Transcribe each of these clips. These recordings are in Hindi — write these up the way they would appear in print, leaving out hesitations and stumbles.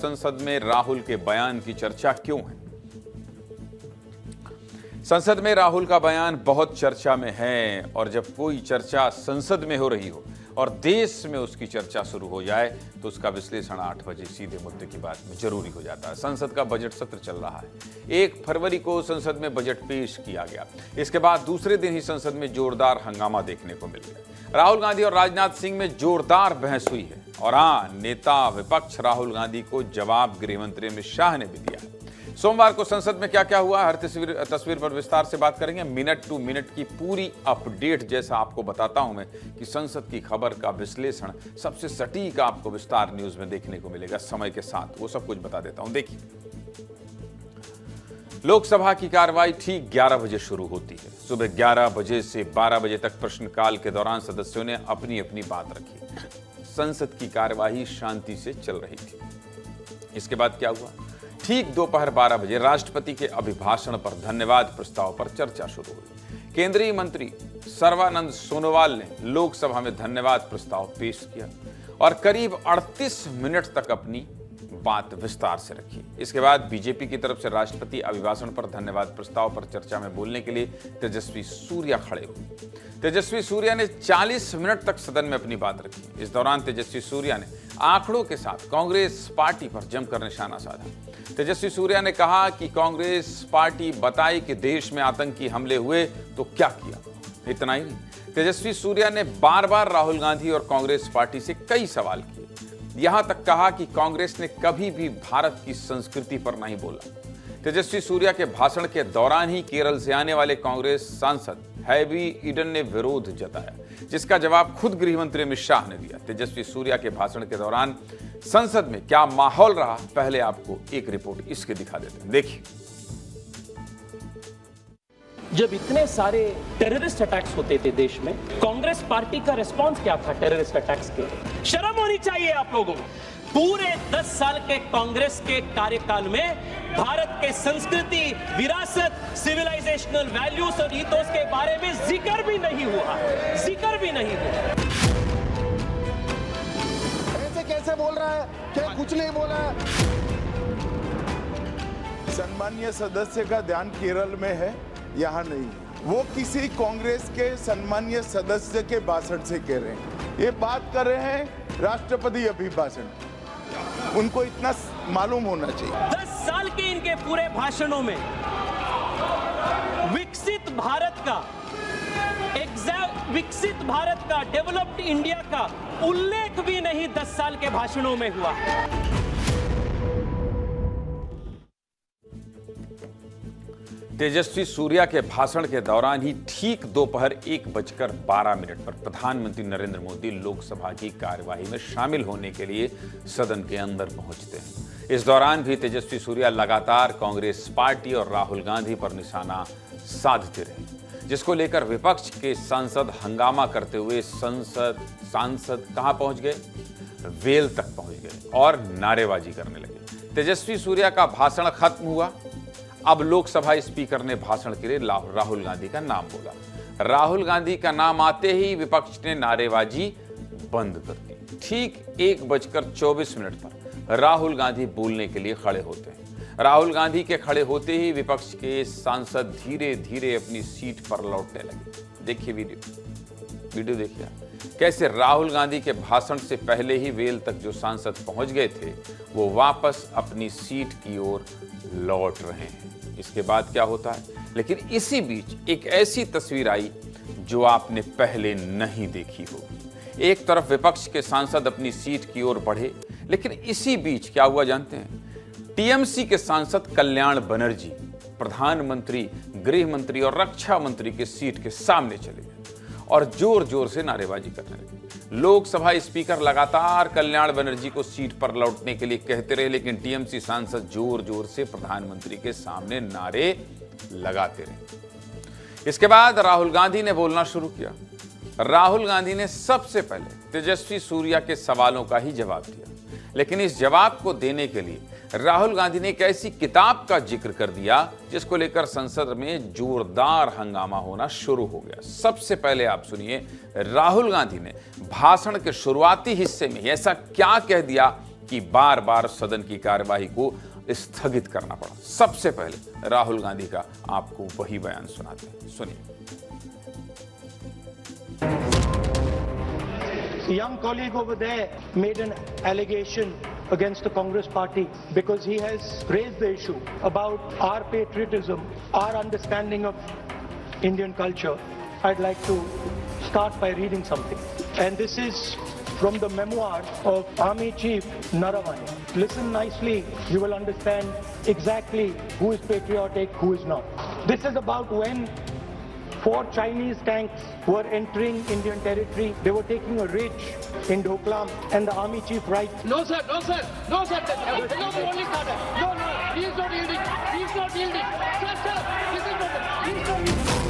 संसद में राहुल के बयान की चर्चा क्यों है? संसद में राहुल का बयान बहुत चर्चा में है और जब कोई चर्चा संसद में हो रही हो और देश में उसकी चर्चा शुरू हो जाए तो उसका विश्लेषण 8 बजे सीधे मुद्दे की बात में जरूरी हो जाता है। संसद का बजट सत्र चल रहा है। 1 फरवरी को संसद में बजट पेश किया गया। इसके बाद दूसरे दिन ही संसद में जोरदार हंगामा देखने को मिल गया। राहुल गांधी और राजनाथ सिंह में जोरदार बहस हुई है और हाँ, नेता विपक्ष राहुल गांधी को जवाब गृह मंत्री अमित शाह ने भी दिया है। सोमवार को संसद में क्या क्या हुआ, हर तस्वीर पर विस्तार से बात करेंगे। मिनट टू मिनट की पूरी अपडेट जैसा आपको बताता हूं मैं कि संसद की खबर का विश्लेषण सबसे सटीक आपको विस्तार न्यूज में देखने को मिलेगा समय के साथ। वो सब कुछ बता देता हूं। देखिए, लोकसभा की कार्रवाई ठीक 11 बजे शुरू होती है। सुबह 11 बजे से 12 बजे तक प्रश्नकाल के दौरान सदस्यों ने अपनी अपनी बात रखी। संसद की कार्यवाही शांति से चल रही थी। इसके बाद क्या हुआ? ठीक दोपहर 12 बजे राष्ट्रपति के अभिभाषण पर धन्यवाद प्रस्ताव पर चर्चा शुरू हुई। केंद्रीय मंत्री सर्बानंद सोनोवाल ने लोकसभा में धन्यवाद प्रस्ताव पेश किया और करीब 38 मिनट तक अपनी बात विस्तार से रखी। इसके बाद बीजेपी की तरफ से राष्ट्रपति अभिभाषण पर धन्यवाद प्रस्ताव पर चर्चा में बोलने के लिए तेजस्वी सूर्या खड़े हुए। तेजस्वी सूर्या ने 40 मिनट तक सदन में अपनी बात रखी। इस दौरान तेजस्वी सूर्या ने आंकड़ों के साथ कांग्रेस पार्टी पर जमकर निशाना साधा। तेजस्वी सूर्या ने कहा कि कांग्रेस पार्टी बताई कि देश में आतंकी हमले हुए तो क्या किया। इतना ही नहीं, तेजस्वी सूर्या ने बार बार राहुल गांधी और कांग्रेस पार्टी से कई सवाल किए। यहां तक कहा कि कांग्रेस ने कभी भी भारत की संस्कृति पर नहीं बोला। तेजस्वी सूर्या के भाषण के दौरान ही केरल से आने वाले कांग्रेस सांसद हैवी ईडन ने विरोध जताया, जिसका जवाब खुद गृह मंत्री अमित शाह ने दिया। तेजस्वी सूर्या के भाषण के दौरान संसद में क्या माहौल रहा, पहले आपको एक रिपोर्ट इसके दिखा देते हैं। देखिए, जब इतने सारे टेररिस्ट अटैक्स होते थे देश में, कांग्रेस पार्टी का रिस्पांस क्या था टेररिस्ट अटैक्स के? शर्म होनी चाहिए आप लोगों को। पूरे 10 साल के कांग्रेस के कार्यकाल में भारत के संस्कृति, विरासत, सिविलाइजेशनल वैल्यूज और ईथोस के बारे में जिक्र भी नहीं हुआ। ऐसे कैसे बोल रहा है? क्या कुछ नहीं बोला है? सम्मानीय सदस्य का ध्यान केरल में है, यहाँ नहीं। वो किसी कांग्रेस के सम्मानीय सदस्य के भाषण से कह रहे हैं। ये बात कर रहे हैं राष्ट्रपति अभिभाषण। उनको इतना मालूम होना चाहिए। 10 साल के इनके पूरे भाषणों में विकसित भारत का डेवलप्ड इंडिया का उल्लेख भी नहीं 10 साल के भाषणों में हुआ। तेजस्वी सूर्या के भाषण के दौरान ही ठीक दोपहर 1:12 पर प्रधानमंत्री नरेंद्र मोदी लोकसभा की कार्यवाही में शामिल होने के लिए सदन के अंदर पहुंचते हैं। इस दौरान भी तेजस्वी सूर्या लगातार कांग्रेस पार्टी और राहुल गांधी पर निशाना साधते रहे, जिसको लेकर विपक्ष के सांसद हंगामा करते हुए सांसद कहां पहुंच गए? वेल तक पहुंच गए और नारेबाजी करने लगे। तेजस्वी सूर्या का भाषण खत्म हुआ। अब लोकसभा स्पीकर ने भाषण के लिए राहुल गांधी का नाम बोला। राहुल गांधी का नाम आते ही विपक्ष ने नारेबाजी बंद कर दी। ठीक 1:24 पर राहुल गांधी बोलने के लिए खड़े होते हैं। राहुल गांधी के खड़े होते ही विपक्ष के सांसद धीरे धीरे अपनी सीट पर लौटने लगे। देखिए वीडियो देखिए कैसे राहुल गांधी के भाषण से पहले ही वेल तक जो सांसद पहुंच गए थे वो वापस अपनी सीट की ओर लौट रहे हैं। इसके बाद क्या होता है? लेकिन इसी बीच एक ऐसी तस्वीर आई जो आपने पहले नहीं देखी होगी। एक तरफ विपक्ष के सांसद अपनी सीट की ओर बढ़े, लेकिन इसी बीच क्या हुआ जानते हैं? टीएमसी के सांसद कल्याण बनर्जी प्रधानमंत्री, गृह मंत्री और रक्षा मंत्री के सीट के सामने चले गए और जोर जोर से नारेबाजी करने लगे। लोकसभा स्पीकर लगातार कल्याण बनर्जी को सीट पर लौटने के लिए कहते रहे, लेकिन टीएमसी सांसद जोर जोर से प्रधानमंत्री के सामने नारे लगाते रहे। इसके बाद राहुल गांधी ने बोलना शुरू किया। राहुल गांधी ने सबसे पहले तेजस्वी सूर्या के सवालों का ही जवाब दिया, लेकिन इस जवाब को देने के लिए राहुल गांधी ने एक ऐसी किताब का जिक्र कर दिया जिसको लेकर संसद में जोरदार हंगामा होना शुरू हो गया। सबसे पहले आप सुनिए, राहुल गांधी ने भाषण के शुरुआती हिस्से में ऐसा क्या कह दिया कि बार बार सदन की कार्यवाही को स्थगित करना पड़ा। सबसे पहले राहुल गांधी का आपको वही बयान सुनाते हैं, सुनिए। A young colleague over there made an allegation against the Congress party because he has raised the issue about our patriotism, our understanding of Indian culture. I'd like to start by reading something. And this is from the memoir of Army Chief Naravane. Listen nicely, you will understand exactly who is patriotic, who is not. This is about when 4 Chinese tanks were entering Indian territory. They were taking a ridge in Doklam, and the army chief writes, No, sir, no, sir, no, sir. No, only started. No, he is not yielding. He is not yielding. Sir, this is not. He is not yielding.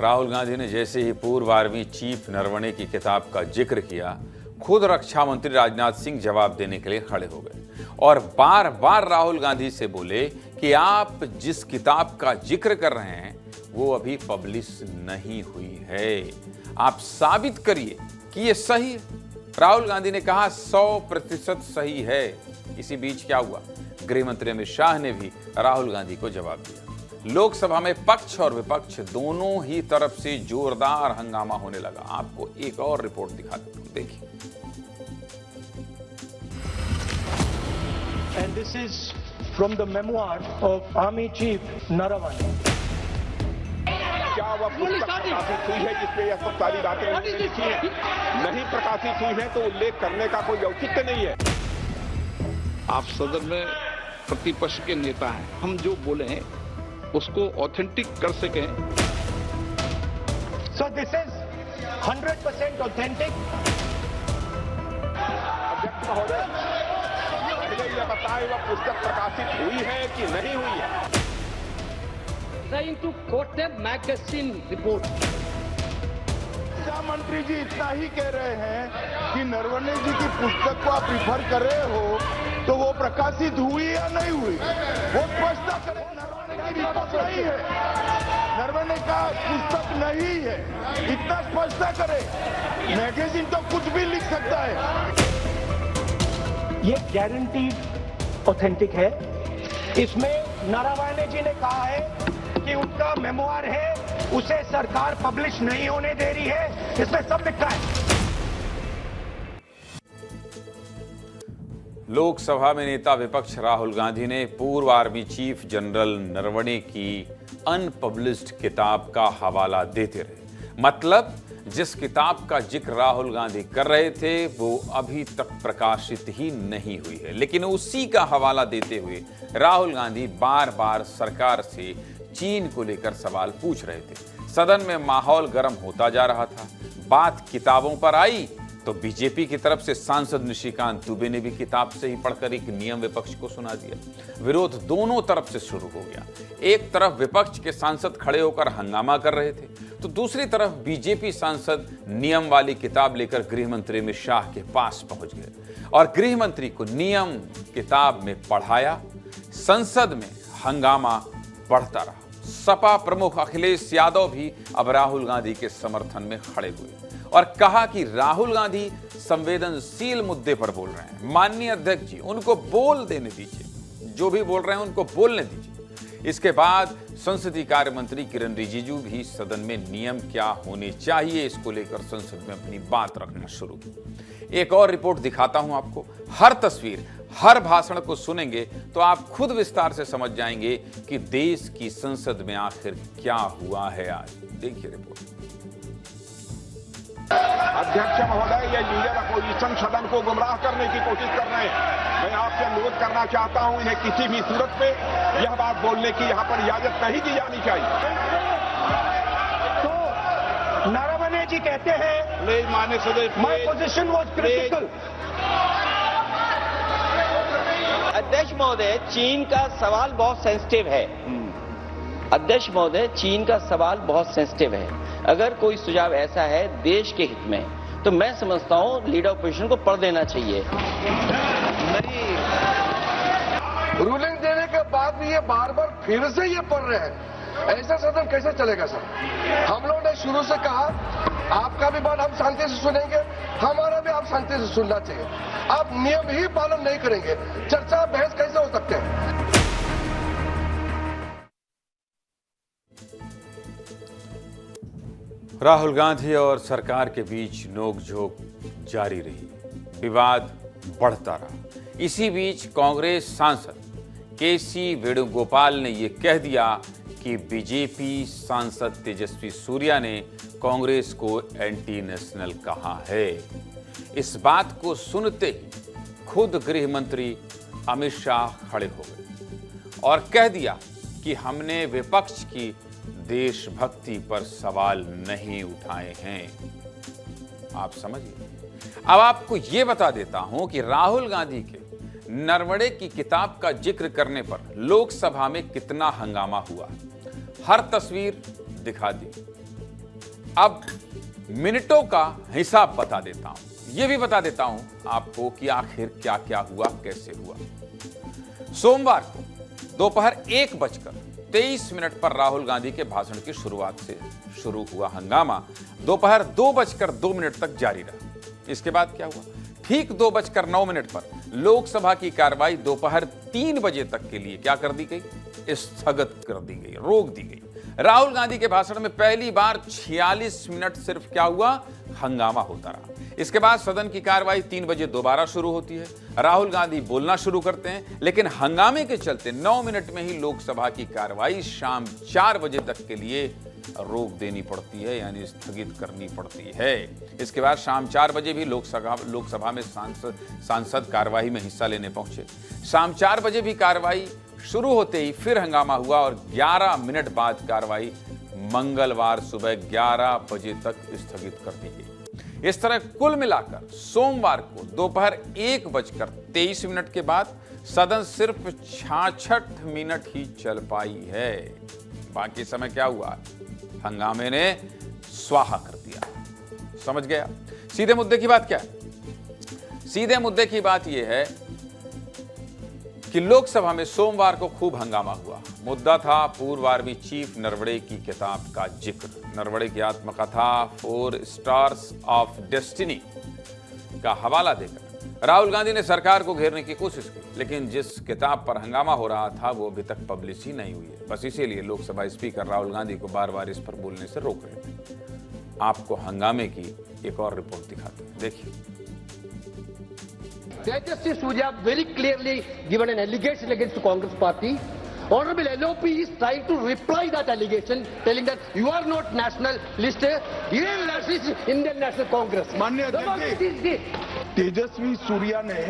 Rahul Gandhi ने जैसे ही पूर्व आर्मी चीफ नरवणे की किताब का जिक्र किया, खुद रक्षा मंत्री राजनाथ सिंह जवाब देने के लिए खड़े हो गए और बार बार राहुल गांधी से बोले कि आप जिस किताब का जिक्र कर रहे हैं वो अभी पब्लिश नहीं हुई है, आप साबित करिए कि ये सही है। राहुल गांधी ने कहा 100% सही है। इसी बीच क्या हुआ, गृह मंत्री अमित शाह ने भी राहुल गांधी को जवाब दिया। लोकसभा में पक्ष और विपक्ष दोनों ही तरफ से जोरदार हंगामा होने लगा। आपको एक और रिपोर्ट दिखाते हैं, देखिए। and this is from the memoir of Army Chief Naravane. क्या वह पुस्तक प्रकाशित हुई है जिसमें यह सब सारी बातें उन्होंने लिखी हैं? नहीं प्रकाशित हुई है तो उल्लेख करने का कोई औचित्य नहीं है। आप सदन में प्रतिपक्ष के नेता हैं, हम जो बोले हैं उसको ऑथेंटिक कर सकें। So this is 100% authentic. अध्यक्ष महोदय, पहले यह बताएं वह पुस्तक प्रकाशित हुई है कि नहीं हुई है? Trying to quote a magazine report. रक्षा मंत्री जी इतना ही कह रहे हैं कि नरवणे जी की पुस्तक को आप रिफर कर रहे हो तो वो प्रकाशित हुई या नहीं हुई, वो स्पष्ट करें। नरवणे की रिपोर्ट नहीं है, नरवणे का पुस्तक नहीं है, इतना स्पष्ट करें। मैगजीन तो कुछ भी लिख सकता है। ये गारंटीड ऑथेंटिक है। इसमें नारायण जी ने कहा है कि उनका मेमोआर है, उसे सरकार पब्लिश नहीं होने दे रही है, इसमें सब लिखा है। लोकसभा में नेता विपक्ष राहुल गांधी ने पूर्व आर्मी चीफ जनरल नरवणे की अनपब्लिश्ड किताब का हवाला देते रहे। मतलब जिस किताब का जिक्र राहुल गांधी कर रहे थे वो अभी तक प्रकाशित ही नहीं हुई है, लेकिन उसी का हवाला देते हुए राहुल गांधी बार बार सरकार से चीन को लेकर सवाल पूछ रहे थे। सदन में माहौल गर्म होता जा रहा था। बात किताबों पर आई तो बीजेपी की तरफ से सांसद निशिकांत दुबे ने भी किताब से ही पढ़कर एक नियम विपक्ष को सुना दिया। विरोध दोनों तरफ से शुरू हो गया। एक तरफ विपक्ष के सांसद खड़े होकर हंगामा कर रहे थे तो दूसरी तरफ बीजेपी सांसद नियम वाली किताब लेकर गृह मंत्री अमित शाह के पास पहुंच गए और गृह मंत्री को नियम किताब में पढ़ाया। संसद में हंगामा बढ़ता रहा। सपा प्रमुख अखिलेश यादव भी अब राहुल गांधी के समर्थन में खड़े हुए और कहा कि राहुल गांधी संवेदनशील मुद्दे पर बोल रहे हैं। माननीय अध्यक्ष जी, उनको बोल देने दीजिए, जो भी बोल रहे हैं उनको बोलने दीजिए। इसके बाद संसदीय कार्य मंत्री किरण रिजिजू भी सदन में नियम क्या होने चाहिए इसको लेकर संसद में अपनी बात रखना शुरू की। एक और रिपोर्ट दिखाता हूं आपको। हर तस्वीर, हर भाषण को सुनेंगे तो आप खुद विस्तार से समझ जाएंगे कि देश की संसद में आखिर क्या हुआ है आज। देखिए रिपोर्ट। अध्यक्ष महोदय, ये लीडर अपोजिशन सदन को गुमराह करने की कोशिश कर रहे हैं। मैं आपसे अनुरोध करना चाहता हूं, इन्हें किसी भी सूरत में यह बात बोलने की यहां पर इजाजत नहीं दी जानी चाहिए। तो नारायण जी कहते हैं माननीय सदस्य, माय पोजीशन वाज क्रिटिकल। अध्यक्ष महोदय, चीन का सवाल बहुत सेंसिटिव है। अध्यक्ष महोदय, चीन का सवाल बहुत सेंसिटिव है। अगर कोई सुझाव ऐसा है देश के हित में तो मैं समझता हूं लीडर ऑपोजिशन को पढ़ देना चाहिए। नहीं, रूलिंग देने के बाद भी ये बार बार फिर से ये पढ़ रहे हैं। ऐसा सदन कैसे चलेगा सर? हम लोगों ने शुरू से कहा आपका भी बात हम शांति से सुनेंगे, हमारा भी आप शांति से सुनना चाहिए। आप नियम ही पालन नहीं करेंगे, चर्चा बहस कैसे हो सकते हैं? राहुल गांधी और सरकार के बीच नोकझोंक जारी रही, विवाद बढ़ता रहा। इसी बीच कांग्रेस सांसद केसी वेणुगोपाल ने यह कह दिया कि बीजेपी सांसद तेजस्वी सूर्या ने कांग्रेस को एंटी नेशनल कहा है। इस बात को सुनते ही खुद गृह मंत्री अमित शाह खड़े हो गए और कह दिया कि हमने विपक्ष की देशभक्ति पर सवाल नहीं उठाए हैं। आप समझिए। अब आपको यह बता देता हूं कि राहुल गांधी के नरवणे की किताब का जिक्र करने पर लोकसभा में कितना हंगामा हुआ, हर तस्वीर दिखा दी। अब मिनटों का हिसाब बता देता हूं, यह भी बता देता हूं आपको कि आखिर क्या क्या हुआ, कैसे हुआ। सोमवार को दोपहर 1:23 पर राहुल गांधी के भाषण की शुरुआत से शुरू हुआ हंगामा दोपहर 2:02 तक जारी रहा। इसके बाद क्या हुआ? ठीक 2:09 पर लोकसभा की कार्रवाई दोपहर 3 बजे तक के लिए क्या कर दी गई? स्थगित कर दी गई, रोक दी गई। राहुल गांधी के भाषण में पहली बार 46 मिनट सिर्फ क्या हुआ? हंगामा होता रहा। इसके बाद सदन की कार्रवाई 3 बजे दोबारा शुरू होती है। राहुल गांधी बोलना शुरू करते हैं, लेकिन हंगामे के चलते 9 मिनट में ही लोकसभा की कार्रवाई शाम 4 बजे तक के लिए रोक देनी पड़ती है, यानी स्थगित करनी पड़ती है। इसके बाद शाम 4 बजे भी लोकसभा में सांसद कार्रवाई में हिस्सा लेने पहुंचे। शाम 4 बजे भी कार्रवाई शुरू होते ही फिर हंगामा हुआ और 11 मिनट बाद कार्रवाई मंगलवार सुबह 11 बजे तक स्थगित कर दी गई। इस तरह कुल मिलाकर सोमवार को दोपहर 1:23 के बाद सदन सिर्फ 66 मिनट ही चल पाई है। बाकी समय क्या हुआ? हंगामे ने स्वाहा कर दिया। समझ गया? सीधे मुद्दे की बात क्या है? सीधे मुद्दे की बात यह है कि लोकसभा में सोमवार को खूब हंगामा हुआ। मुद्दा था पूर्व आर्मी चीफ नरवणे की किताब का जिक्र। नरवणे की आत्मकथा 4 स्टार्स ऑफ डेस्टिनी का हवाला देकर राहुल गांधी ने सरकार को घेरने की कोशिश की, लेकिन जिस किताब पर हंगामा हो रहा था वो अभी तक पब्लिश ही नहीं हुई है। बस इसीलिए लोकसभा स्पीकर राहुल गांधी को बार बार इस पर बोलने से रोक रहे थे। आपको हंगामे की एक और रिपोर्ट दिखाते हैं, देखिए। Tejas Surya very clearly given an allegation against the Congress party. Honorable LOP is trying to reply that allegation, telling that you are not national list. Indian national is Indian National Congress. माननीय अध्यक्ष जी, तेजस्वी सूर्या ने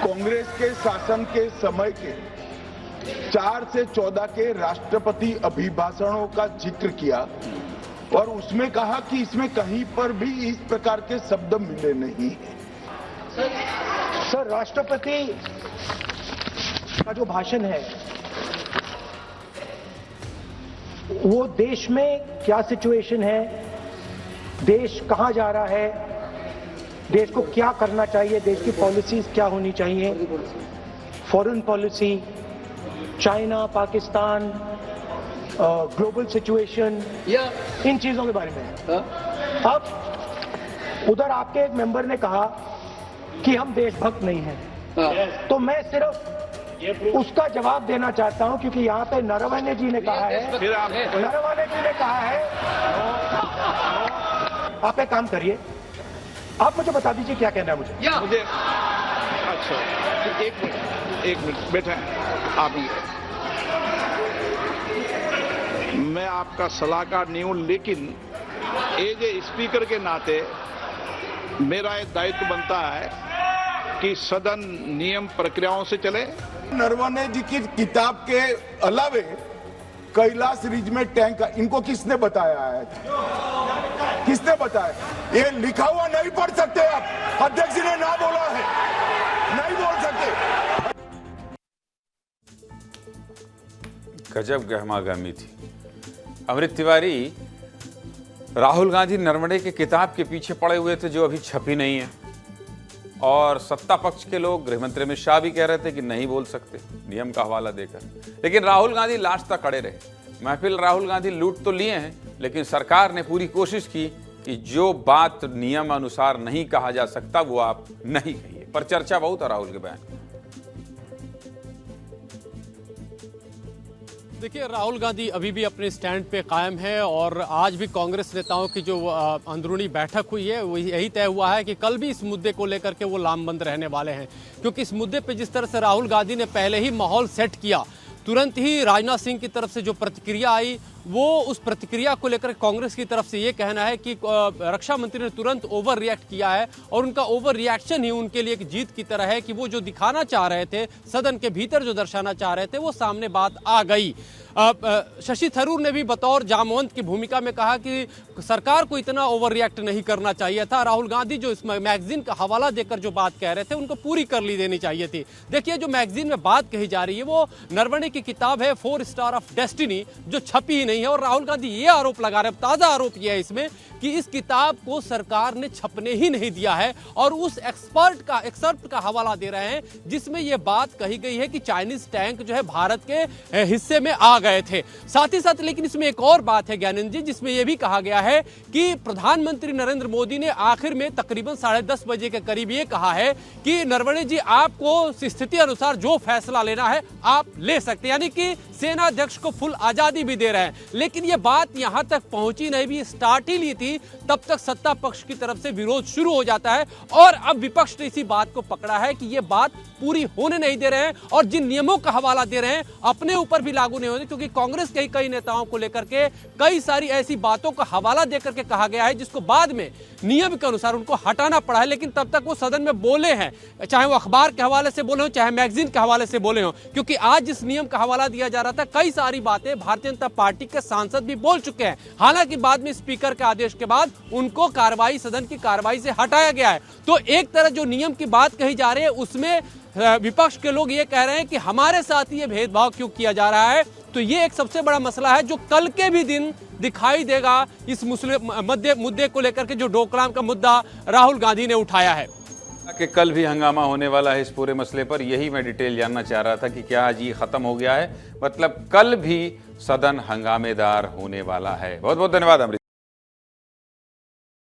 कांग्रेस के शासन के समय के 4 से 14 के राष्ट्रपति अभिभाषणों का जिक्र किया और उसमें कहा कि इसमें कहीं पर भी इस प्रकार के शब्द मिले नहीं। सर, राष्ट्रपति का जो भाषण है वो देश में क्या सिचुएशन है, देश कहां जा रहा है, देश को क्या करना चाहिए, देश की पॉलिसीज क्या होनी चाहिए, foreign policy, China, Pakistan, global situation, इन चीजों के बारे में। अब उधर आपके एक मेंबर ने कहा कि हम देशभक्त नहीं हैं, तो मैं सिर्फ उसका जवाब देना चाहता हूं, क्योंकि यहाँ पे नरवणे जी ने कहा है, नरवणे जी ने कहा है, आप एक काम करिए, आप मुझे बता दीजिए क्या कहना है मुझे। अच्छा, एक मिनट बैठे आप। मैं आपका सलाहकार नहीं हूं, लेकिन एज ए स्पीकर के नाते मेरा एक दायित्व बनता है कि सदन नियम प्रक्रियाओं से चले। नरवणे जी की किताब के अलावे कैलाश रिज में टैंक, इनको किसने बताया है? किसने बताया? ये लिखा हुआ नहीं पढ़ सकते आप, अध्यक्ष जी ने ना बोला है, नहीं बोल सकते। गजब गहमागहमी थी। अमृत तिवारी राहुल गांधी नरवणे की किताब के पीछे पड़े हुए थे जो अभी छपी नहीं है, और सत्ता पक्ष के लोग गृह मंत्री अमित शाह भी कह रहे थे कि नहीं बोल सकते नियम का हवाला देकर, लेकिन राहुल गांधी लास्ट तक खड़े रहे। महफिल राहुल गांधी लूट तो लिए हैं, लेकिन सरकार ने पूरी कोशिश की कि जो बात नियम अनुसार नहीं कहा जा सकता वो आप नहीं कहिए। पर चर्चा बहुत है राहुल के बयान। देखिए, राहुल गांधी अभी भी अपने स्टैंड पे कायम है और आज भी कांग्रेस नेताओं की जो अंदरूनी बैठक हुई है वो यही तय हुआ है कि कल भी इस मुद्दे को लेकर के वो लामबंद रहने वाले हैं, क्योंकि इस मुद्दे पे जिस तरह से राहुल गांधी ने पहले ही माहौल सेट किया, तुरंत ही राजनाथ सिंह की तरफ से जो प्रतिक्रिया आई वो उस प्रतिक्रिया को लेकर कांग्रेस की तरफ से ये कहना है कि रक्षा मंत्री ने तुरंत ओवर रिएक्ट किया है और उनका ओवर रिएक्शन ही उनके लिए एक जीत की तरह है कि वो जो दिखाना चाह रहे थे, सदन के भीतर जो दर्शाना चाह रहे थे, वो सामने बात आ गई। शशि थरूर ने भी बतौर जामवंत की भूमिका में कहा कि सरकार को इतना ओवर रिएक्ट नहीं करना चाहिए था। राहुल गांधी जो इस मैगजीन का हवाला देकर जो बात कह रहे थे उनको पूरी कर ली देनी चाहिए थी। देखिए, जो मैगजीन में बात कही जा रही है वो नरवणे की किताब है 4 स्टार ऑफ डेस्टिनी, जो छपी ही नहीं है। और राहुल गांधी ये आरोप लगा रहे हैं, ताजा आरोप यह है इसमें कि इस किताब को सरकार ने छपने ही नहीं दिया है और उस एक्सपर्ट का हवाला दे रहे हैं जिसमें यह बात कही गई है कि चाइनीज टैंक जो है भारत के हिस्से में आ गए थे। साथ ही साथ लेकिन इसमें एक और बात है ज्ञानंद जी, जिसमें यह भी कहा गया है कि प्रधानमंत्री नरेंद्र मोदी ने आखिर में तकरीबन 10:30 बजे के करीब ये कहा है कि नरवणे जी, आपको स्थिति अनुसार जो फैसला लेना है आप ले सकते हैं, यानी कि सेना अध्यक्ष को फुल आजादी भी दे रहे हैं। लेकिन यह बात यहां तक पहुंची नहीं, भी स्टार्ट ही ली थी, तब तक सत्ता पक्ष की तरफ से विरोध शुरू हो जाता है और अब विपक्ष ने इसी बात को पकड़ा है कि यह बात पूरी होने नहीं दे रहे हैं और जिन नियमों का हवाला दे रहे हैं अपने ऊपर भी लागू नहीं होने, क्योंकि कांग्रेस के कई नेताओं को लेकर के कई सारी ऐसी बातों का हवाला देकर के कहा गया है जिसको बाद में नियम के अनुसार उनको हटाना पड़ा है। लेकिन तब तक वो सदन में बोले हैं, चाहे वो अखबार के हवाले से बोले हो, चाहे मैगजीन के हवाले से बोले हो, क्योंकि आज जिस नियम का हवाला दिया जा रहा था, कई सारी बातें भारतीय जनता पार्टी के सांसद भी बोल चुके हैं। हालांकि बाद में स्पीकर के आदेश के बाद उनको कार्रवाई, सदन की कार्रवाई से हटाया गया है। तो एक तरह जो नियम की बात कही जा रही है उसमें विपक्ष के लोग ये कह रहे हैं कि हमारे साथ ये भेदभाव क्यों किया जा रहा है। तो ये एक सबसे बड़ा मसला है जो कल के भी दिन दिखाई देगा इस मुद्दे को लेकर के जो डोकलाम का मुद्दा राहुल गांधी ने उठाया है। कि कल भी हंगामा होने वाला है इस पूरे मसले पर, यही मैं डिटेल जानना चाह रहा था कि क्या आज ये खत्म हो गया है, मतलब कल भी सदन हंगामेदार होने वाला है। बहुत बहुत धन्यवाद अमृत।